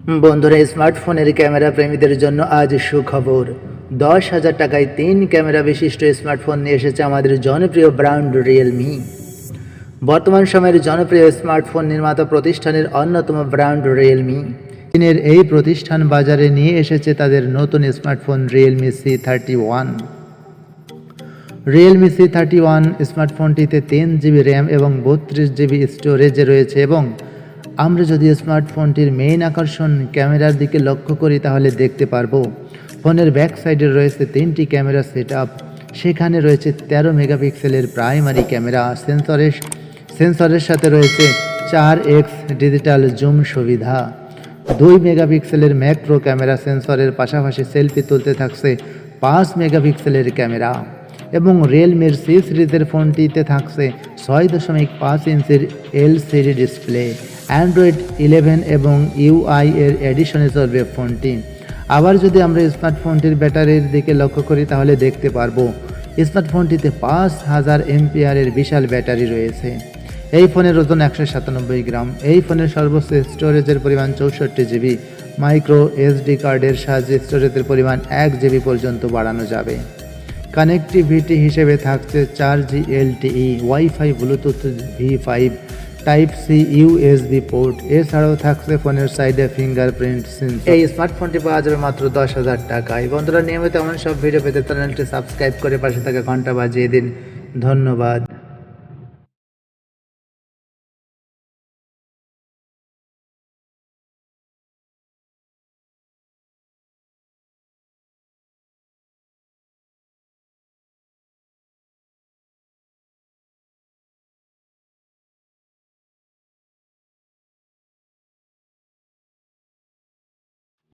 বন্ধুরা, স্মার্টফোনের ক্যামেরা প্রেমীদের জন্য আজ সুখবর। 10,000 টাকায় 3 ক্যামেরা বিশিষ্ট স্মার্টফোন নিয়ে এসেছে আমাদের জনপ্রিয় ব্র্যান্ড রিয়েলমি। বর্তমান সময়ের জনপ্রিয় স্মার্টফোন নির্মাতা প্রতিষ্ঠানের অন্যতম ব্র্যান্ড রিয়েলমি। চীনের এই প্রতিষ্ঠান বাজারে নিয়ে এসেছে তাদের নতুন smartphone Realme C31। Realme C31 স্মার্টফোনটিতে 3GB RAM এবং 32GB স্টোরেজে রয়েছে এবং আমরা যদি স্মার্টফোনটির মেইন আকর্ষণ ক্যামেরার দিকে লক্ষ্য করি তাহলে দেখতে পারবো ফোনের ব্যাক সাইডে রয়েছে 3টি ক্যামেরা সেটআপ। সেখানে রয়েছে 13 মেগাপিক্সেলের প্রাইমারি ক্যামেরা সেন্সরের সাথে রয়েছে 4x ডিজিটাল জুম সুবিধা। 2 মেগাপিক্সেলের ম্যাক্রো ক্যামেরা সেন্সরের পাশাপাশি সেলফি তুলতে থাকছে 5 মেগাপিক্সেলের ক্যামেরা এবং রিয়েলমির C সিরিজের ফোনটিতে থাকছে 6.5 ইঞ্চির LCD ডিসপ্লে। অ্যান্ড্রয়েড 11 এবং UI এর এডিশনে চলবে ফোনটি। আবার যদি আমরা স্মার্টফোনটির ব্যাটারির দিকে লক্ষ্য করি তাহলে দেখতে পারবো স্মার্টফোনটিতে 5000 এমপিআরের বিশাল ব্যাটারি রয়েছে। এই ফোনের ওজন 197 গ্রাম। এই ফোনের সর্বোচ্চ স্টোরেজের পরিমাণ 64GB। মাইক্রো SD কার্ডের সাহায্যে স্টোরেজের পরিমাণ 1GB পর্যন্ত বাড়ানো যাবে। কানেক্টিভিটি হিসেবে থাকছে 4G LTE, wifi, Bluetooth V5, type C USB port. এছাড়াও থাকছে ফোনের সাইডে ফিঙ্গারপ্রিন্ট সেন্সর। এই স্মার্টফোনটি পাওয়া যাবে মাত্র 10,000 টাকায়। বন্ধুরা, নিয়মিত এমন সব ভিডিও পেতে চ্যানেলটি সাবস্ক্রাইব করে পাশে থাকা ঘন্টা বাজিয়ে দিন। ধন্যবাদ।